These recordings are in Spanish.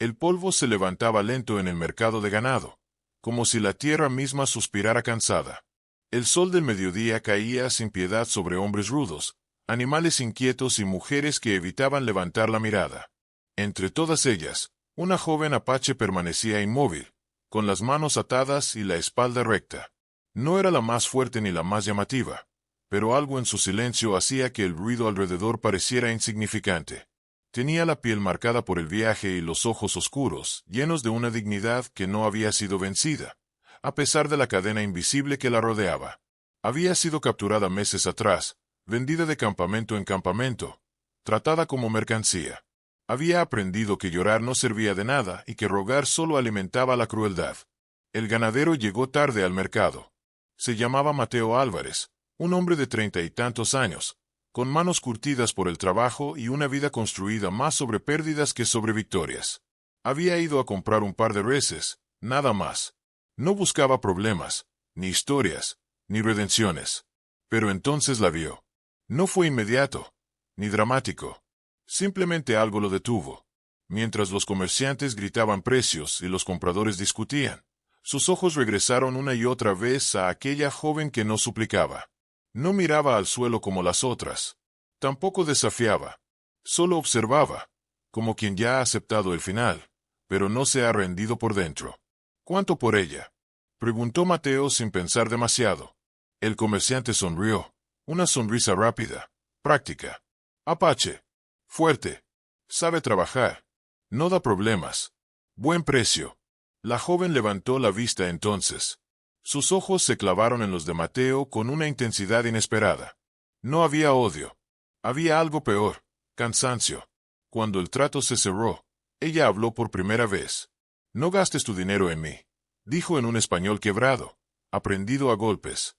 El polvo se levantaba lento en el mercado de ganado, como si la tierra misma suspirara cansada. El sol del mediodía caía sin piedad sobre hombres rudos, animales inquietos y mujeres que evitaban levantar la mirada. Entre todas ellas, una joven apache permanecía inmóvil, con las manos atadas y la espalda recta. No era la más fuerte ni la más llamativa, pero algo en su silencio hacía que el ruido alrededor pareciera insignificante. Tenía la piel marcada por el viaje y los ojos oscuros, llenos de una dignidad que no había sido vencida, a pesar de la cadena invisible que la rodeaba. Había sido capturada meses atrás, vendida de campamento en campamento, tratada como mercancía. Había aprendido que llorar no servía de nada y que rogar solo alimentaba la crueldad. El ganadero llegó tarde al mercado. Se llamaba Mateo Álvarez, un hombre de 30 y tantos años, con manos curtidas por el trabajo y una vida construida más sobre pérdidas que sobre victorias. Había ido a comprar un par de reses, nada más. No buscaba problemas, ni historias, ni redenciones. Pero entonces la vio. No fue inmediato, ni dramático. Simplemente algo lo detuvo. Mientras los comerciantes gritaban precios y los compradores discutían, sus ojos regresaron una y otra vez a aquella joven que no suplicaba. No miraba al suelo como las otras. Tampoco desafiaba. Solo observaba, como quien ya ha aceptado el final, pero no se ha rendido por dentro. ¿Cuánto por ella?, preguntó Mateo sin pensar demasiado. El comerciante sonrió, una sonrisa rápida, práctica. Apache. Fuerte. Sabe trabajar. No da problemas. Buen precio. La joven levantó la vista entonces. Sus ojos se clavaron en los de Mateo con una intensidad inesperada. No había odio. Había algo peor, cansancio. Cuando el trato se cerró, ella habló por primera vez. No gastes tu dinero en mí, dijo en un español quebrado, aprendido a golpes.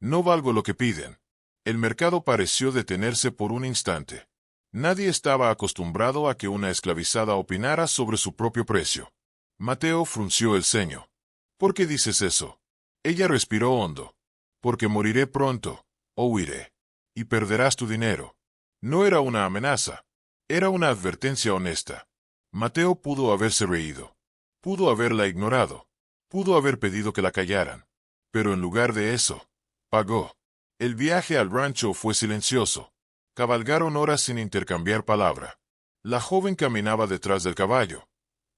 No valgo lo que piden. El mercado pareció detenerse por un instante. Nadie estaba acostumbrado a que una esclavizada opinara sobre su propio precio. Mateo frunció el ceño. ¿Por qué dices eso? Ella respiró hondo. Porque moriré pronto, o huiré. Y perderás tu dinero. No era una amenaza. Era una advertencia honesta. Mateo pudo haberse reído. Pudo haberla ignorado. Pudo haber pedido que la callaran. Pero en lugar de eso, pagó. El viaje al rancho fue silencioso. Cabalgaron horas sin intercambiar palabra. La joven caminaba detrás del caballo,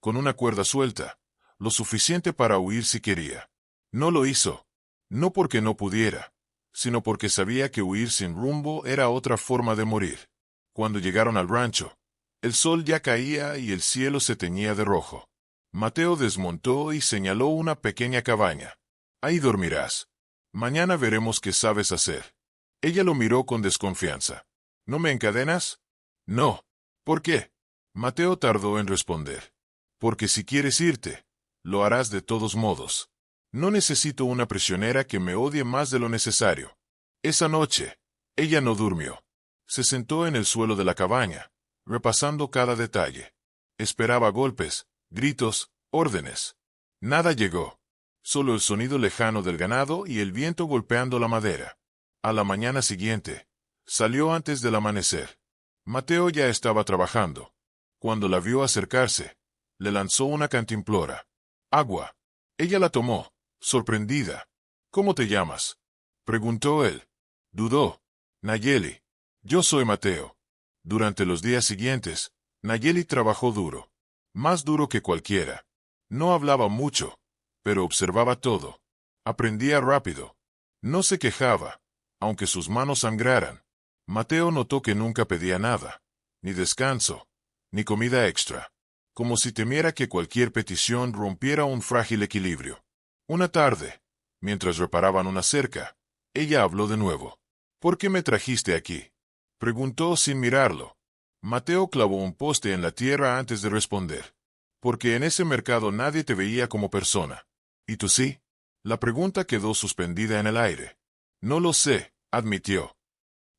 con una cuerda suelta, lo suficiente para huir si quería. No lo hizo. No porque no pudiera, sino porque sabía que huir sin rumbo era otra forma de morir. Cuando llegaron al rancho, el sol ya caía y el cielo se teñía de rojo. Mateo desmontó y señaló una pequeña cabaña. Ahí dormirás. Mañana veremos qué sabes hacer. Ella lo miró con desconfianza. ¿No me encadenas? No. ¿Por qué? Mateo tardó en responder. Porque si quieres irte, lo harás de todos modos. No necesito una prisionera que me odie más de lo necesario. Esa noche, ella no durmió. Se sentó en el suelo de la cabaña, repasando cada detalle. Esperaba golpes, gritos, órdenes. Nada llegó. Solo el sonido lejano del ganado y el viento golpeando la madera. A la mañana siguiente, salió antes del amanecer. Mateo ya estaba trabajando. Cuando la vio acercarse, le lanzó una cantimplora. Agua. Ella la tomó, sorprendida. ¿Cómo te llamas?, preguntó él. Dudó. Nayeli. Yo soy Mateo. Durante los días siguientes, Nayeli trabajó duro. Más duro que cualquiera. No hablaba mucho, pero observaba todo. Aprendía rápido. No se quejaba, aunque sus manos sangraran. Mateo notó que nunca pedía nada, ni descanso, ni comida extra, como si temiera que cualquier petición rompiera un frágil equilibrio. Una tarde, mientras reparaban una cerca, ella habló de nuevo. ¿Por qué me trajiste aquí?, preguntó sin mirarlo. Mateo clavó un poste en la tierra antes de responder. Porque en ese mercado nadie te veía como persona. ¿Y tú sí? La pregunta quedó suspendida en el aire. No lo sé, admitió.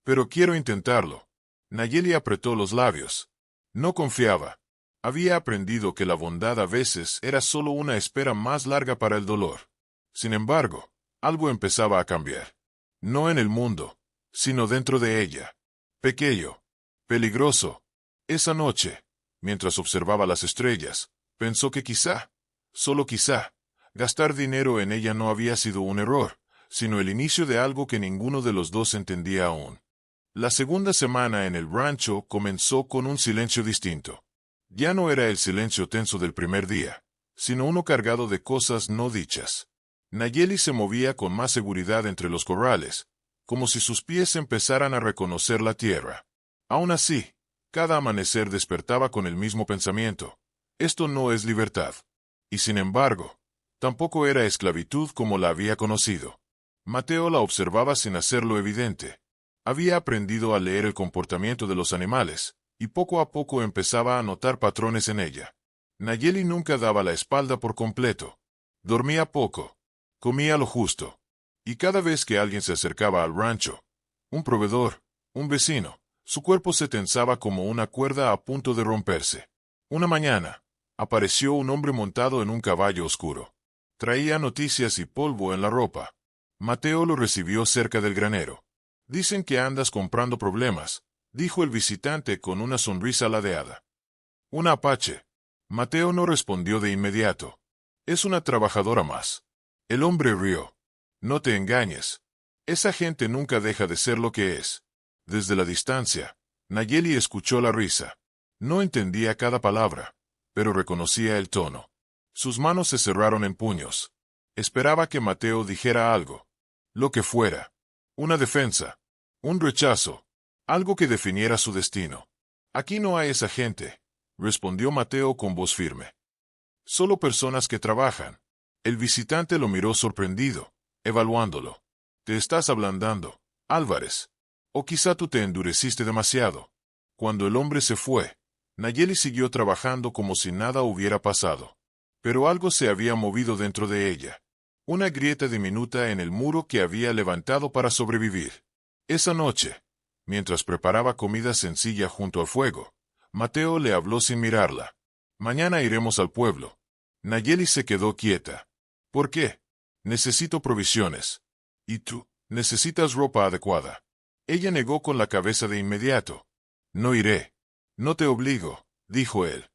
Pero quiero intentarlo. Nayeli apretó los labios. No confiaba. Había aprendido que la bondad a veces era solo una espera más larga para el dolor. Sin embargo, algo empezaba a cambiar. No en el mundo, sino dentro de ella. Pequeño. Peligroso. Esa noche, Mientras observaba las estrellas, pensó que quizá, solo quizá, gastar dinero en ella no había sido un error, sino el inicio de algo que ninguno de los dos entendía aún. La segunda semana en el rancho comenzó con un silencio distinto. Ya no era el silencio tenso del primer día, sino uno cargado de cosas no dichas. Nayeli se movía con más seguridad entre los corrales, como si sus pies empezaran a reconocer la tierra. Aún así, cada amanecer despertaba con el mismo pensamiento: esto no es libertad. Y sin embargo, tampoco era esclavitud como la había conocido. Mateo la observaba sin hacerlo evidente. Había aprendido a leer el comportamiento de los animales, y poco a poco empezaba a notar patrones en ella. Nayeli nunca daba la espalda por completo. Dormía poco. Comía lo justo. Y cada vez que alguien se acercaba al rancho, un proveedor, un vecino, su cuerpo se tensaba como una cuerda a punto de romperse. Una mañana, apareció un hombre montado en un caballo oscuro. Traía noticias y polvo en la ropa. Mateo lo recibió cerca del granero. «Dicen que andas comprando problemas», dijo el visitante con una sonrisa ladeada. «Un apache». Mateo no respondió de inmediato. «Es una trabajadora más». El hombre rió. «No te engañes. Esa gente nunca deja de ser lo que es». Desde la distancia, Nayeli escuchó la risa. No entendía cada palabra, pero reconocía el tono. Sus manos se cerraron en puños. Esperaba que Mateo dijera algo. Lo que fuera. Una defensa. Un rechazo. Algo que definiera su destino. «Aquí no hay esa gente», respondió Mateo con voz firme. «Solo personas que trabajan». El visitante lo miró sorprendido, evaluándolo. «Te estás ablandando, Álvarez. O quizá tú te endureciste demasiado». Cuando el hombre se fue, Nayeli siguió trabajando como si nada hubiera pasado. Pero algo se había movido dentro de ella. Una grieta diminuta en el muro que había levantado para sobrevivir. Esa noche, mientras preparaba comida sencilla junto al fuego, Mateo le habló sin mirarla. «Mañana iremos al pueblo». Nayeli se quedó quieta. «¿Por qué?» «Necesito provisiones». «¿Y tú? Necesitas ropa adecuada». Ella negó con la cabeza de inmediato. «No iré». «No te obligo», dijo él.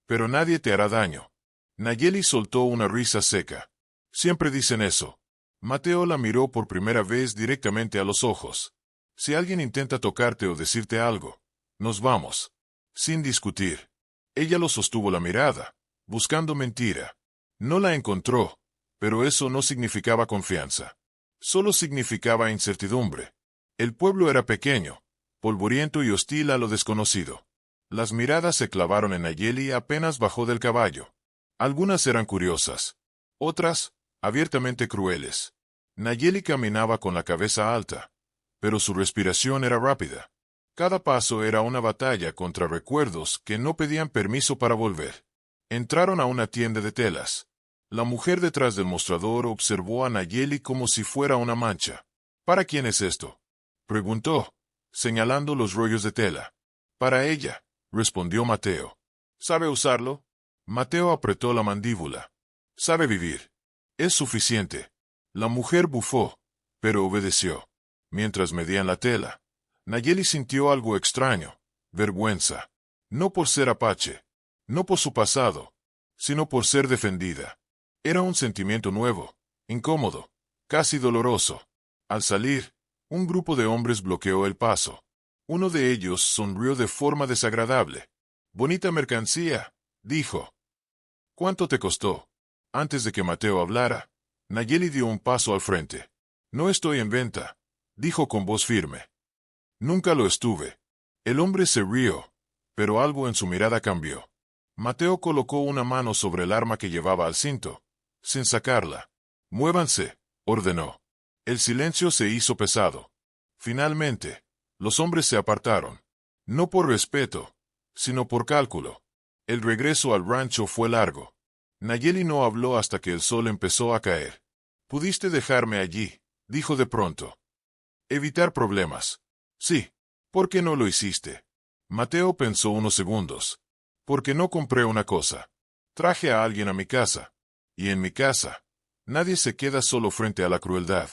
«Pero nadie te hará daño». Nayeli soltó una risa seca. «Siempre dicen eso». Mateo la miró por primera vez directamente a los ojos. «Si alguien intenta tocarte o decirte algo, nos vamos». Sin discutir. Ella lo sostuvo la mirada, buscando mentira. No la encontró, pero eso no significaba confianza. Solo significaba incertidumbre. El pueblo era pequeño, polvoriento y hostil a lo desconocido. Las miradas se clavaron en Nayeli apenas bajó del caballo. Algunas eran curiosas, otras, abiertamente crueles. Nayeli caminaba con la cabeza alta, pero su respiración era rápida. Cada paso era una batalla contra recuerdos que no pedían permiso para volver. Entraron a una tienda de telas. La mujer detrás del mostrador observó a Nayeli como si fuera una mancha. «¿Para quién es esto?», preguntó, señalando los rollos de tela. «Para ella», respondió Mateo. «¿Sabe usarlo?». Mateo apretó la mandíbula. «Sabe vivir. Es suficiente». La mujer bufó, pero obedeció. Mientras medían la tela, Nayeli sintió algo extraño, vergüenza. No por ser apache, no por su pasado, sino por ser defendida. Era un sentimiento nuevo, incómodo, casi doloroso. Al salir, un grupo de hombres bloqueó el paso. Uno de ellos sonrió de forma desagradable. «Bonita mercancía», dijo. «¿Cuánto te costó?». Antes de que Mateo hablara, Nayeli dio un paso al frente. «No estoy en venta», dijo con voz firme. «Nunca lo estuve». El hombre se rió, pero algo en su mirada cambió. Mateo colocó una mano sobre el arma que llevaba al cinto, sin sacarla. «Muévanse», ordenó. El silencio se hizo pesado. Finalmente, los hombres se apartaron. No por respeto, sino por cálculo. El regreso al rancho fue largo. Nayeli no habló hasta que el sol empezó a caer. «Pudiste dejarme allí», dijo de pronto. «Evitar problemas». «Sí». «¿Por qué no lo hiciste?». Mateo pensó unos segundos. «Porque no compré una cosa. Traje a alguien a mi casa. Y en mi casa, nadie se queda solo frente a la crueldad».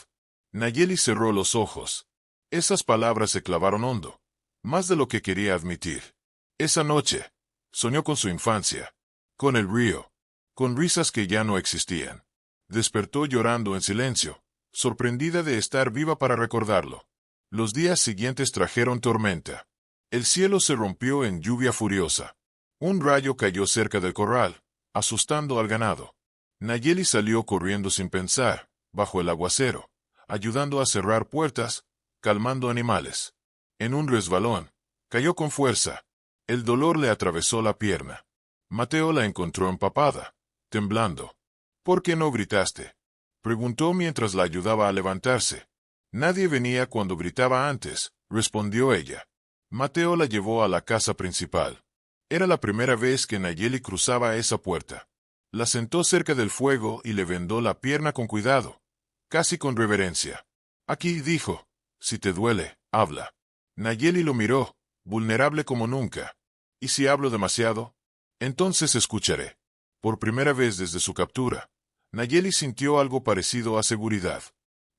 Nayeli cerró los ojos. Esas palabras se clavaron hondo, más de lo que quería admitir. Esa noche, Soñó con su infancia, con el río, con risas que ya no existían. Despertó llorando en silencio, sorprendida de estar viva para recordarlo. Los días siguientes trajeron tormenta. El cielo se rompió en lluvia furiosa. Un rayo cayó cerca del corral, asustando al ganado. Nayeli salió corriendo sin pensar, bajo el aguacero, ayudando a cerrar puertas, calmando animales. En un resbalón, cayó con fuerza. El dolor le atravesó la pierna. Mateo la encontró empapada, temblando. ¿Por qué no gritaste?, preguntó mientras la ayudaba a levantarse. Nadie venía cuando gritaba antes, respondió ella. Mateo la llevó a la casa principal. Era la primera vez que Nayeli cruzaba esa puerta. La sentó cerca del fuego y le vendó la pierna con cuidado, casi con reverencia. Aquí, dijo, si te duele, habla. Nayeli lo miró, vulnerable como nunca. ¿Y si hablo demasiado? Entonces escucharé. Por primera vez desde su captura, Nayeli sintió algo parecido a seguridad.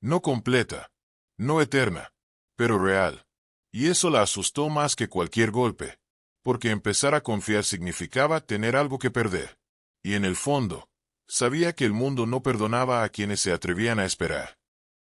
No completa, no eterna, pero real. Y eso la asustó más que cualquier golpe, porque empezar a confiar significaba tener algo que perder. Y en el fondo, sabía que el mundo no perdonaba a quienes se atrevían a esperar.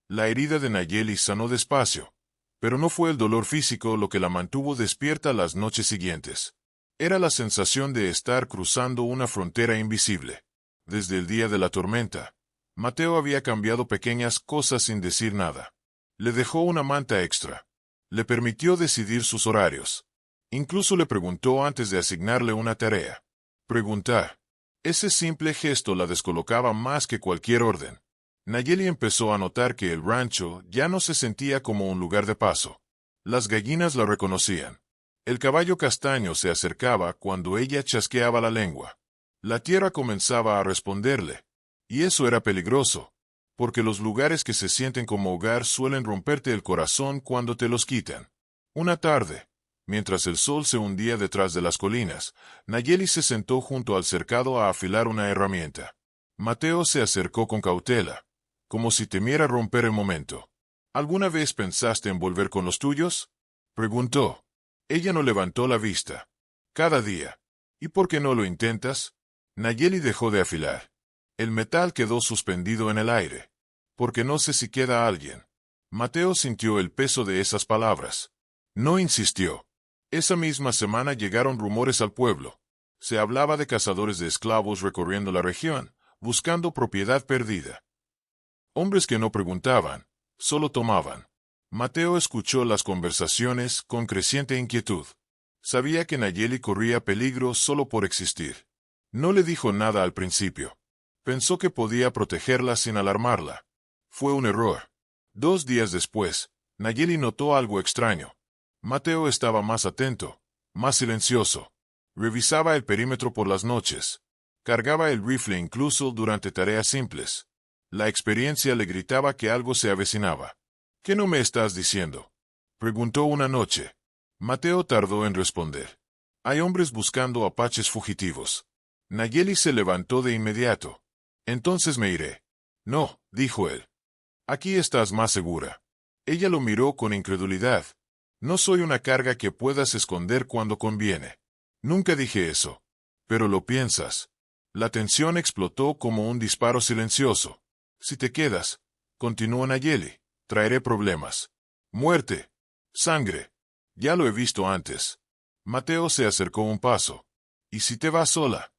La herida de Nayeli sanó despacio, pero no fue el dolor físico lo que la mantuvo despierta las noches siguientes. Era la sensación de estar cruzando una frontera invisible. Desde el día de la tormenta, Mateo había cambiado pequeñas cosas sin decir nada. Le dejó una manta extra. Le permitió decidir sus horarios. Incluso le preguntó antes de asignarle una tarea. Preguntar. Ese simple gesto la descolocaba más que cualquier orden. Nayeli empezó a notar que el rancho ya no se sentía como un lugar de paso. Las gallinas la reconocían. El caballo castaño se acercaba cuando ella chasqueaba la lengua. La tierra comenzaba a responderle. Y eso era peligroso, porque los lugares que se sienten como hogar suelen romperte el corazón cuando te los quitan. Una tarde, mientras el sol se hundía detrás de las colinas, Nayeli se sentó junto al cercado a afilar una herramienta. Mateo se acercó con cautela, como si temiera romper el momento. ¿Alguna vez pensaste en volver con los tuyos?, preguntó. Ella no levantó la vista. Cada día. ¿Y por qué no lo intentas? Nayeli dejó de afilar. El metal quedó suspendido en el aire. Porque no sé si queda alguien. Mateo sintió el peso de esas palabras. No insistió. Esa misma semana llegaron rumores al pueblo. Se hablaba de cazadores de esclavos recorriendo la región, buscando propiedad perdida. Hombres que no preguntaban, solo tomaban. Mateo escuchó las conversaciones con creciente inquietud. Sabía que Nayeli corría peligro solo por existir. No le dijo nada al principio. Pensó que podía protegerla sin alarmarla. Fue un error. 2 días después, Nayeli notó algo extraño. Mateo estaba más atento, más silencioso. Revisaba el perímetro por las noches. Cargaba el rifle incluso durante tareas simples. La experiencia le gritaba que algo se avecinaba. ¿Qué no me estás diciendo?, preguntó una noche. Mateo tardó en responder. Hay hombres buscando apaches fugitivos. Nayeli se levantó de inmediato. Entonces me iré. No, dijo él. Aquí estás más segura. Ella lo miró con incredulidad. No soy una carga que puedas esconder cuando conviene. Nunca dije eso. Pero lo piensas. La tensión explotó como un disparo silencioso. Si te quedas, continuó Nayeli, traeré problemas. Muerte. Sangre. Ya lo he visto antes. Mateo se acercó un paso. ¿Y si te vas sola?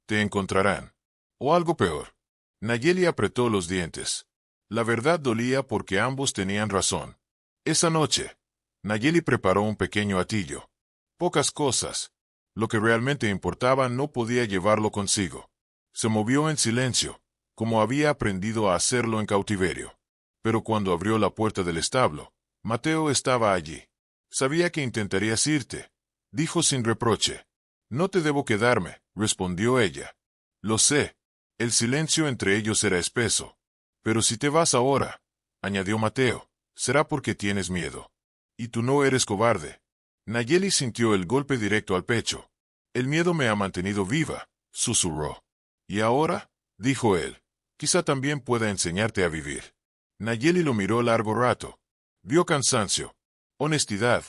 Te encontrarán. O algo peor. Nayeli apretó los dientes. La verdad dolía porque ambos tenían razón. Esa noche, Nayeli preparó un pequeño atillo. Pocas cosas. Lo que realmente importaba no podía llevarlo consigo. Se movió en silencio, como había aprendido a hacerlo en cautiverio. Pero cuando abrió la puerta del establo, Mateo estaba allí. Sabía que intentarías irte, dijo sin reproche. No te debo quedarme, respondió ella. Lo sé. El silencio entre ellos era espeso. Pero si te vas ahora, añadió Mateo, será porque tienes miedo. Y tú no eres cobarde. Nayeli sintió el golpe directo al pecho. El miedo me ha mantenido viva, susurró. ¿Y ahora?, dijo él. Quizá también pueda enseñarte a vivir. Nayeli lo miró largo rato. Vio cansancio, honestidad,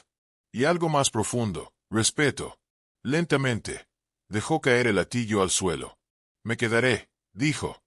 y algo más profundo, respeto. Lentamente, Dejó caer el hatillo al suelo. Me quedaré, dijo.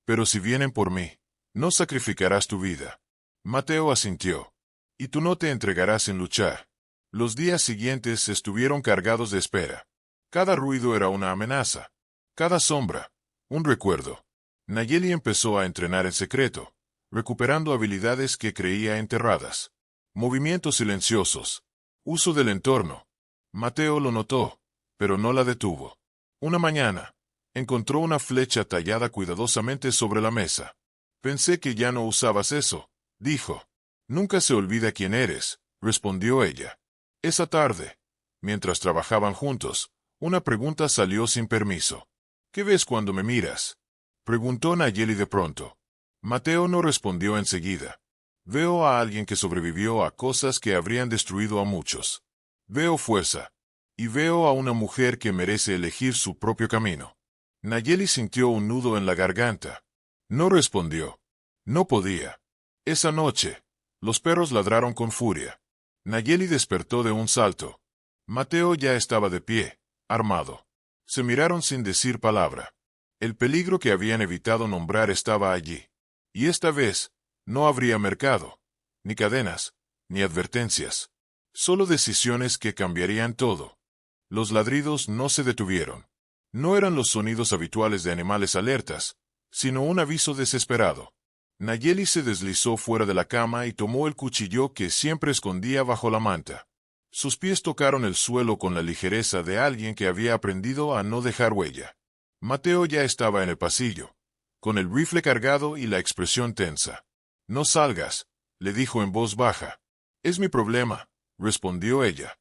Pero si vienen por mí, no sacrificarás tu vida. Mateo asintió. Y tú no te entregarás sin luchar. Los días siguientes estuvieron cargados de espera. Cada ruido era una amenaza. Cada sombra, un recuerdo. Nayeli empezó a entrenar en secreto, recuperando habilidades que creía enterradas. Movimientos silenciosos. Uso del entorno. Mateo lo notó, pero no la detuvo. Una mañana, encontró una flecha tallada cuidadosamente sobre la mesa. Pensé que ya no usabas eso, dijo. Nunca se olvida quién eres, respondió ella. Esa tarde, mientras trabajaban juntos, una pregunta salió sin permiso. ¿Qué ves cuando me miras? Preguntó Nayeli de pronto. Mateo no respondió enseguida. Veo a alguien que sobrevivió a cosas que habrían destruido a muchos. Veo fuerza. Y veo a una mujer que merece elegir su propio camino. Nayeli sintió un nudo en la garganta. No respondió. No podía. Esa noche, los perros ladraron con furia. Nayeli despertó de un salto. Mateo ya estaba de pie, armado. Se miraron sin decir palabra. El peligro que habían evitado nombrar estaba allí. Y esta vez, no habría mercado, ni cadenas, ni advertencias. Solo decisiones que cambiarían todo. Los ladridos no se detuvieron. No eran los sonidos habituales de animales alertas, sino un aviso desesperado. Nayeli se deslizó fuera de la cama y tomó el cuchillo que siempre escondía bajo la manta. Sus pies tocaron el suelo con la ligereza de alguien que había aprendido a no dejar huella. Mateo ya estaba en el pasillo, con el rifle cargado y la expresión tensa. No salgas, le dijo en voz baja. Es mi problema, respondió ella.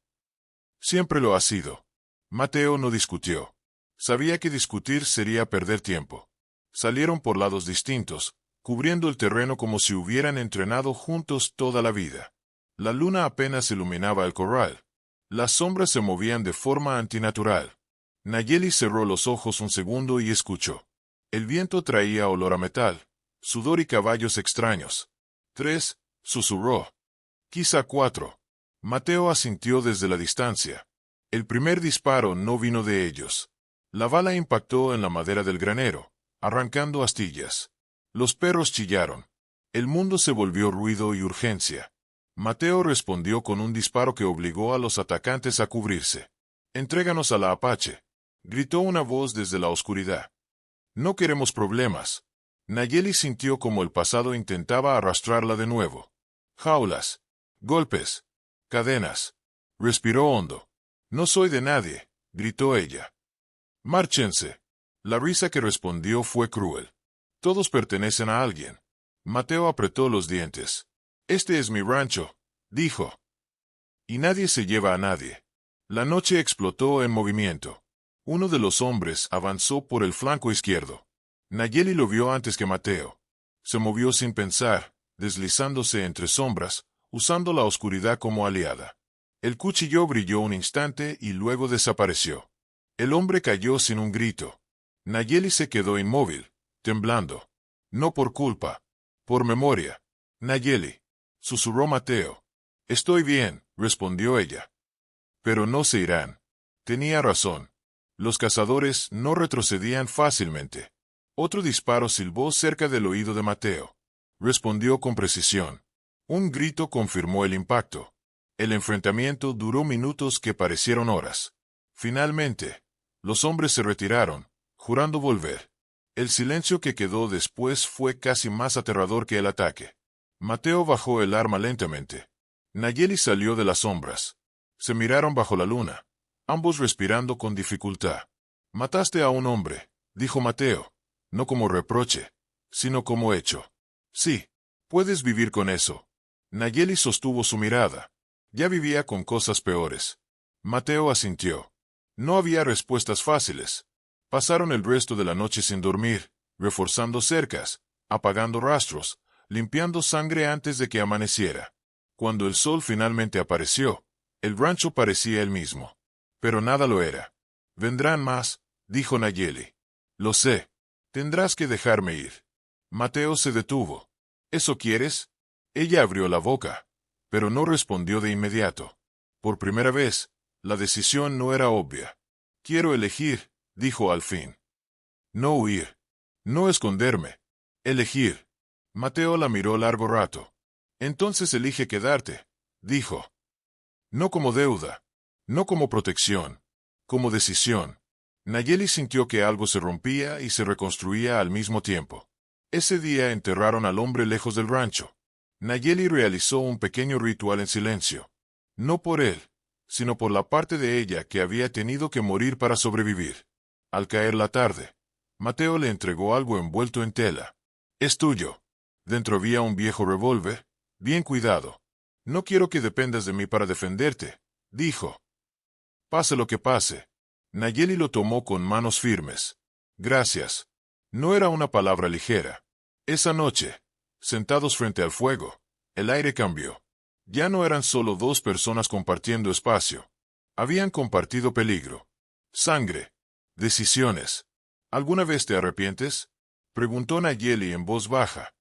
Siempre lo ha sido. Mateo no discutió. Sabía que discutir sería perder tiempo. Salieron por lados distintos, cubriendo el terreno como si hubieran entrenado juntos toda la vida. La luna apenas iluminaba el corral. Las sombras se movían de forma antinatural. Nayeli cerró los ojos un segundo y escuchó. El viento traía olor a metal, sudor y caballos extraños. 3, susurró. Quizá 4. Mateo asintió desde la distancia. El primer disparo no vino de ellos. La bala impactó en la madera del granero, arrancando astillas. Los perros chillaron. El mundo se volvió ruido y urgencia. Mateo respondió con un disparo que obligó a los atacantes a cubrirse. «Entréganos a la Apache», gritó una voz desde la oscuridad. «No queremos problemas». Nayeli sintió como el pasado intentaba arrastrarla de nuevo. Jaulas, golpes, cadenas. Respiró hondo. «No soy de nadie», gritó ella. «Márchense». La risa que respondió fue cruel. «Todos pertenecen a alguien». Mateo apretó los dientes. «Este es mi rancho», dijo. «Y nadie se lleva a nadie». La noche explotó en movimiento. Uno de los hombres avanzó por el flanco izquierdo. Nayeli lo vio antes que Mateo. Se movió sin pensar, deslizándose entre sombras, usando la oscuridad como aliada. El cuchillo brilló un instante y luego desapareció. El hombre cayó sin un grito. Nayeli se quedó inmóvil, temblando. «No por culpa, por memoria». «Nayeli», susurró Mateo. «Estoy bien», respondió ella. «Pero no se irán». Tenía razón. Los cazadores no retrocedían fácilmente. Otro disparo silbó cerca del oído de Mateo. Respondió con precisión. Un grito confirmó el impacto. El enfrentamiento duró minutos que parecieron horas. Finalmente, los hombres se retiraron, jurando volver. El silencio que quedó después fue casi más aterrador que el ataque. Mateo bajó el arma lentamente. Nayeli salió de las sombras. Se miraron bajo la luna, ambos respirando con dificultad. «Mataste a un hombre», dijo Mateo, no como reproche, sino como hecho. «Sí, puedes vivir con eso». Nayeli sostuvo su mirada. Ya vivía con cosas peores. Mateo asintió. No había respuestas fáciles. Pasaron el resto de la noche sin dormir, reforzando cercas, apagando rastros, limpiando sangre antes de que amaneciera. Cuando el sol finalmente apareció, el rancho parecía el mismo. Pero nada lo era. «Vendrán más», dijo Nayeli. «Lo sé. Tendrás que dejarme ir». Mateo se detuvo. «¿Eso quieres?» Ella abrió la boca, pero no respondió de inmediato. Por primera vez, la decisión no era obvia. Quiero elegir, dijo al fin. No huir. No esconderme. Elegir. Mateo la miró largo rato. Entonces elige quedarte, dijo. No como deuda. No como protección. Como decisión. Nayeli sintió que algo se rompía y se reconstruía al mismo tiempo. Ese día enterraron al hombre lejos del rancho. Nayeli realizó un pequeño ritual en silencio. No por él, sino por la parte de ella que había tenido que morir para sobrevivir. Al caer la tarde, Mateo le entregó algo envuelto en tela. Es tuyo. Dentro había un viejo revólver, bien cuidado. No quiero que dependas de mí para defenderte, dijo. Pase lo que pase. Nayeli lo tomó con manos firmes. Gracias. No era una palabra ligera. Esa noche, sentados frente al fuego, el aire cambió. Ya no eran solo dos personas compartiendo espacio. Habían compartido peligro, sangre, decisiones. ¿Alguna vez te arrepientes?, preguntó Nayeli en voz baja.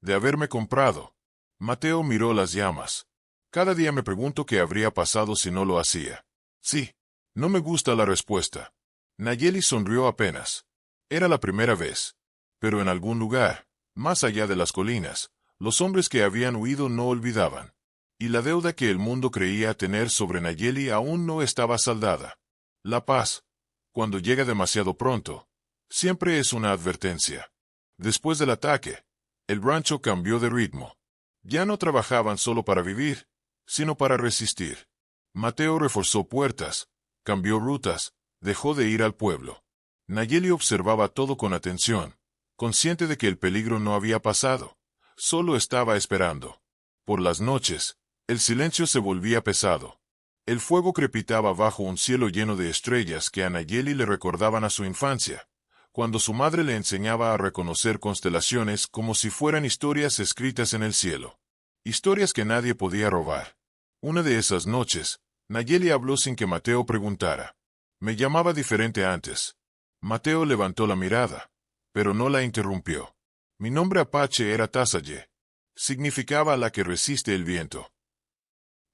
De haberme comprado. Mateo miró las llamas. Cada día me pregunto qué habría pasado si no lo hacía. Sí. No me gusta la respuesta. Nayeli sonrió apenas. Era la primera vez. Pero en algún lugar, más allá de las colinas, los hombres que habían huido no olvidaban. Y la deuda que el mundo creía tener sobre Nayeli aún no estaba saldada. La paz, cuando llega demasiado pronto, siempre es una advertencia. Después del ataque, el rancho cambió de ritmo. Ya no trabajaban solo para vivir, sino para resistir. Mateo reforzó puertas, cambió rutas, dejó de ir al pueblo. Nayeli observaba todo con atención, consciente de que el peligro no había pasado, solo estaba esperando. Por las noches, el silencio se volvía pesado. El fuego crepitaba bajo un cielo lleno de estrellas que a Nayeli le recordaban a su infancia, cuando su madre le enseñaba a reconocer constelaciones como si fueran historias escritas en el cielo. Historias que nadie podía robar. Una de esas noches, Nayeli habló sin que Mateo preguntara. Me llamaba diferente antes. Mateo levantó la mirada, pero no la interrumpió. Mi nombre apache era Tasaye. Significaba la que resiste el viento.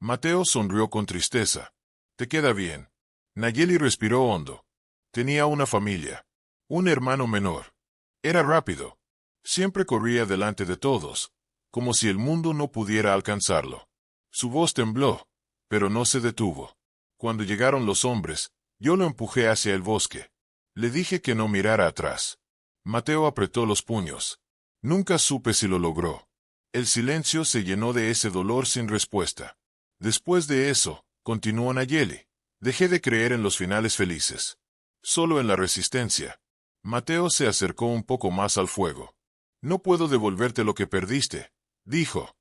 Mateo sonrió con tristeza. Te queda bien. Nayeli respiró hondo. Tenía una familia. Un hermano menor. Era rápido. Siempre corría delante de todos, como si el mundo no pudiera alcanzarlo. Su voz tembló, pero no se detuvo. Cuando llegaron los hombres, yo lo empujé hacia el bosque. Le dije que no mirara atrás. Mateo apretó los puños. Nunca supe si lo logró. El silencio se llenó de ese dolor sin respuesta. Después de eso, continuó Nayeli, dejé de creer en los finales felices. Solo en la resistencia. Mateo se acercó un poco más al fuego. No puedo devolverte lo que perdiste, dijo.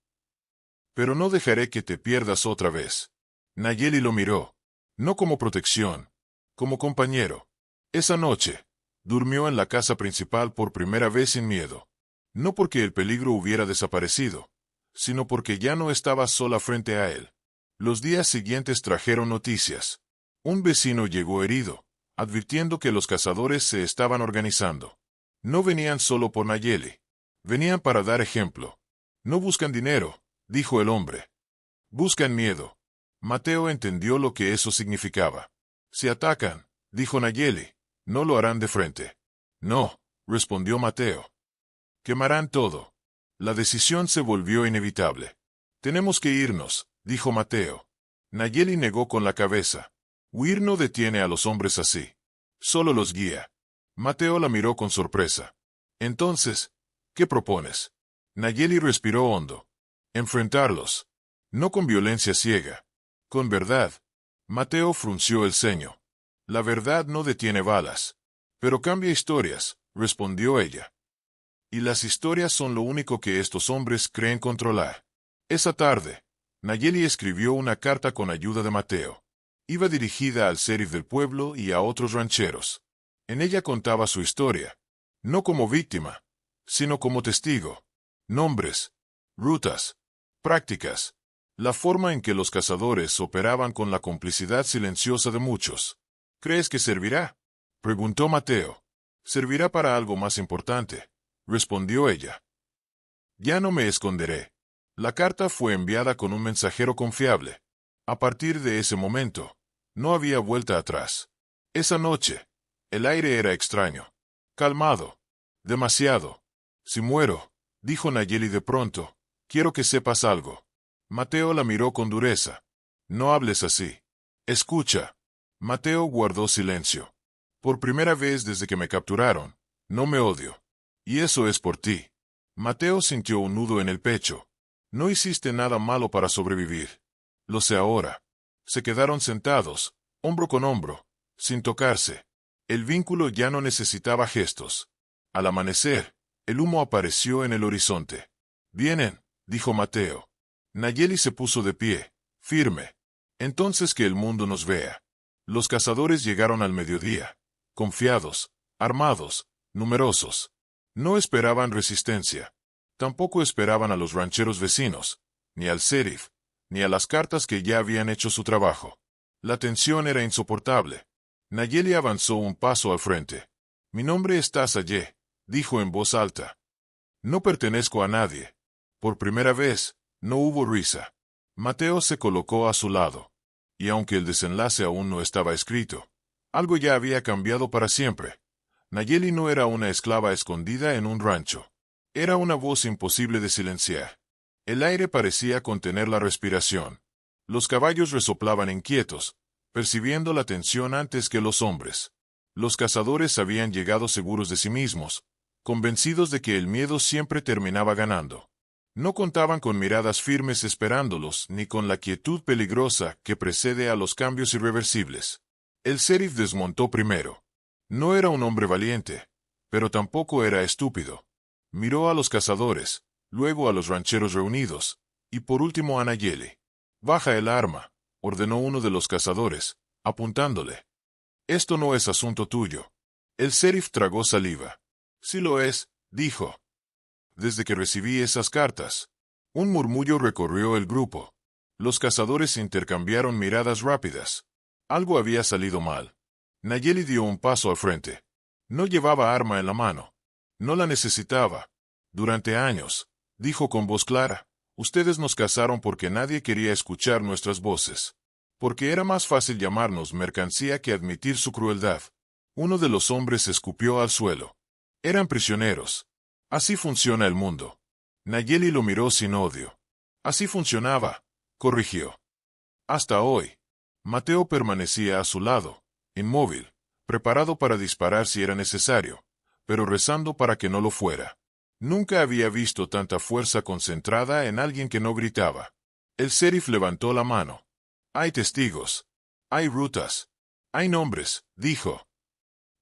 Pero no dejaré que te pierdas otra vez. Nayeli lo miró. No como protección, como compañero. Esa noche, durmió en la casa principal por primera vez sin miedo. No porque el peligro hubiera desaparecido, sino porque ya no estaba sola frente a él. Los días siguientes trajeron noticias. Un vecino llegó herido, advirtiendo que los cazadores se estaban organizando. No venían solo por Nayeli. Venían para dar ejemplo. No buscan dinero, dijo el hombre. Buscan miedo. Mateo entendió lo que eso significaba. Si atacan, dijo Nayeli, no lo harán de frente. No, respondió Mateo. Quemarán todo. La decisión se volvió inevitable. Tenemos que irnos, dijo Mateo. Nayeli negó con la cabeza. Huir no detiene a los hombres así. Solo los guía. Mateo la miró con sorpresa. Entonces, ¿qué propones? Nayeli respiró hondo. Enfrentarlos. No con violencia ciega. Con verdad. Mateo frunció el ceño. La verdad no detiene balas. Pero cambia historias, respondió ella. Y las historias son lo único que estos hombres creen controlar. Esa tarde, Nayeli escribió una carta con ayuda de Mateo. Iba dirigida al sheriff del pueblo y a otros rancheros. En ella contaba su historia. No como víctima, sino como testigo. Nombres, rutas, prácticas. La forma en que los cazadores operaban con la complicidad silenciosa de muchos. ¿Crees que servirá?, preguntó Mateo. Servirá para algo más importante, respondió ella. Ya no me esconderé. La carta fue enviada con un mensajero confiable. A partir de ese momento, no había vuelta atrás. Esa noche, el aire era extraño. Calmado. Demasiado. Si muero, dijo Nayeli de pronto, quiero que sepas algo. Mateo la miró con dureza. No hables así. Escucha. Mateo guardó silencio. Por primera vez desde que me capturaron, no me odio. Y eso es por ti. Mateo sintió un nudo en el pecho. No hiciste nada malo para sobrevivir. Lo sé ahora. Se quedaron sentados, hombro con hombro, sin tocarse. El vínculo ya no necesitaba gestos. Al amanecer, el humo apareció en el horizonte. Vienen, dijo Mateo. Nayeli se puso de pie, firme. Entonces que el mundo nos vea. Los cazadores llegaron al mediodía, confiados, armados, numerosos. No esperaban resistencia. Tampoco esperaban a los rancheros vecinos, ni al sheriff, ni a las cartas que ya habían hecho su trabajo. La tensión era insoportable. Nayeli avanzó un paso al frente. Mi nombre es Tasaye, dijo en voz alta. No pertenezco a nadie. Por primera vez, no hubo risa. Mateo se colocó a su lado. Y aunque el desenlace aún no estaba escrito, algo ya había cambiado para siempre. Nayeli no era una esclava escondida en un rancho. Era una voz imposible de silenciar. El aire parecía contener la respiración. Los caballos resoplaban inquietos, percibiendo la tensión antes que los hombres. Los cazadores habían llegado seguros de sí mismos, convencidos de que el miedo siempre terminaba ganando. No contaban con miradas firmes esperándolos, ni con la quietud peligrosa que precede a los cambios irreversibles. El sheriff desmontó primero. No era un hombre valiente, pero tampoco era estúpido. Miró a los cazadores, luego a los rancheros reunidos, y por último a Nayeli. «Baja el arma», ordenó uno de los cazadores, apuntándole. «Esto no es asunto tuyo». El sheriff tragó saliva. «Sí lo es», dijo. «Desde que recibí esas cartas». Un murmullo recorrió el grupo. Los cazadores intercambiaron miradas rápidas. Algo había salido mal. Nayeli dio un paso al frente. No llevaba arma en la mano. No la necesitaba. «Durante años», dijo con voz clara, «ustedes nos cazaron porque nadie quería escuchar nuestras voces. Porque era más fácil llamarnos mercancía que admitir su crueldad». Uno de los hombres escupió al suelo. Eran prisioneros. Así funciona el mundo. Nayeli lo miró sin odio. Así funcionaba, corrigió. Hasta hoy. Mateo permanecía a su lado, inmóvil, preparado para disparar si era necesario, pero rezando para que no lo fuera. Nunca había visto tanta fuerza concentrada en alguien que no gritaba. El sheriff levantó la mano. «Hay testigos. Hay rutas. Hay nombres», dijo.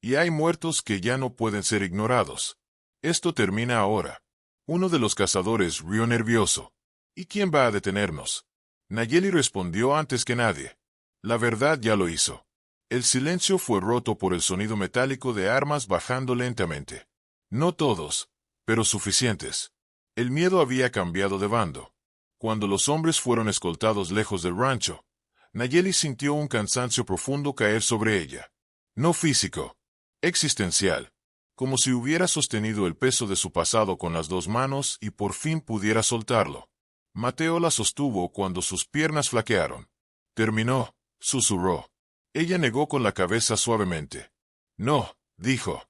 «Y hay muertos que ya no pueden ser ignorados. Esto termina ahora». Uno de los cazadores rió nervioso. «¿Y quién va a detenernos?» Nayeli respondió antes que nadie. La verdad ya lo hizo. El silencio fue roto por el sonido metálico de armas bajando lentamente. No todos, pero suficientes. El miedo había cambiado de bando. Cuando los hombres fueron escoltados lejos del rancho, Nayeli sintió un cansancio profundo caer sobre ella. No físico, existencial. Como si hubiera sostenido el peso de su pasado con las dos manos y por fin pudiera soltarlo. Mateo la sostuvo cuando sus piernas flaquearon. «Terminó», susurró. Ella negó con la cabeza suavemente. «No», dijo.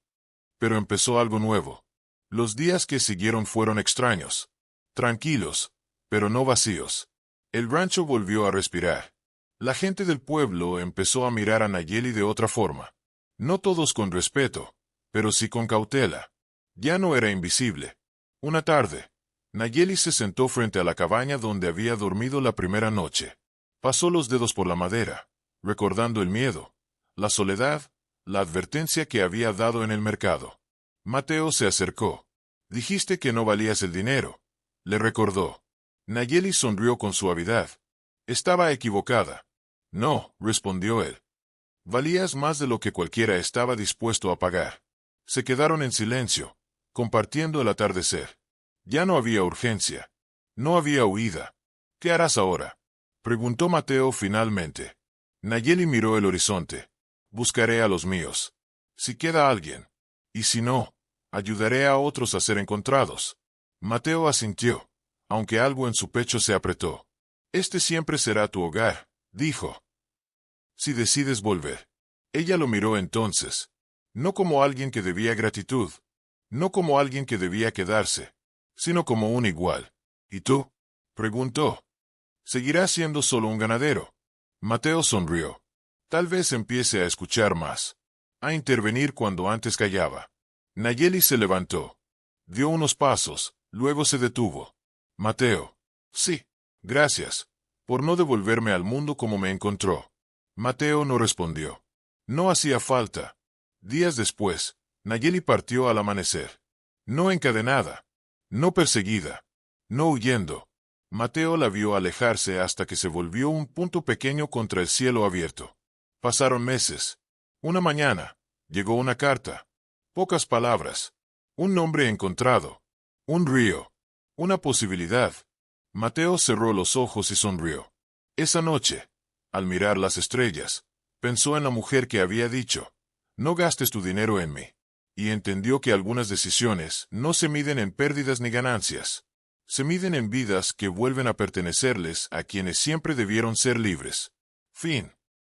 Pero empezó algo nuevo. Los días que siguieron fueron extraños. Tranquilos, pero no vacíos. El rancho volvió a respirar. La gente del pueblo empezó a mirar a Nayeli de otra forma. No todos con respeto, pero sí con cautela. Ya no era invisible. Una tarde, Nayeli se sentó frente a la cabaña donde había dormido la primera noche. Pasó los dedos por la madera, recordando el miedo, la soledad, la advertencia que había dado en el mercado. Mateo se acercó. «Dijiste que no valías el dinero», le recordó. Nayeli sonrió con suavidad. Estaba equivocada. «No», respondió él. «Valías más de lo que cualquiera estaba dispuesto a pagar». Se quedaron en silencio, compartiendo el atardecer. Ya no había urgencia. No había huida. «¿Qué harás ahora?», preguntó Mateo finalmente. Nayeli miró el horizonte. «Buscaré a los míos. Si queda alguien. Y si no, ayudaré a otros a ser encontrados». Mateo asintió, aunque algo en su pecho se apretó. «Este siempre será tu hogar», dijo. «Si decides volver». Ella lo miró entonces. No como alguien que debía gratitud. No como alguien que debía quedarse. Sino como un igual. ¿Y tú? Preguntó. Seguirás siendo solo un ganadero. Mateo sonrió. Tal vez empiece a escuchar más. A intervenir cuando antes callaba. Nayeli se levantó. Dio unos pasos, luego se detuvo. Mateo. Sí. Gracias. Por no devolverme al mundo como me encontró. Mateo no respondió. No hacía falta. Días después, Nayeli partió al amanecer. No encadenada. No perseguida. No huyendo. Mateo la vio alejarse hasta que se volvió un punto pequeño contra el cielo abierto. Pasaron meses. Una mañana, llegó una carta. Pocas palabras. Un nombre encontrado. Un río. Una posibilidad. Mateo cerró los ojos y sonrió. Esa noche, al mirar las estrellas, pensó en la mujer que había dicho, no gastes tu dinero en mí. Y entendió que algunas decisiones no se miden en pérdidas ni ganancias. Se miden en vidas que vuelven a pertenecerles a quienes siempre debieron ser libres. Fin.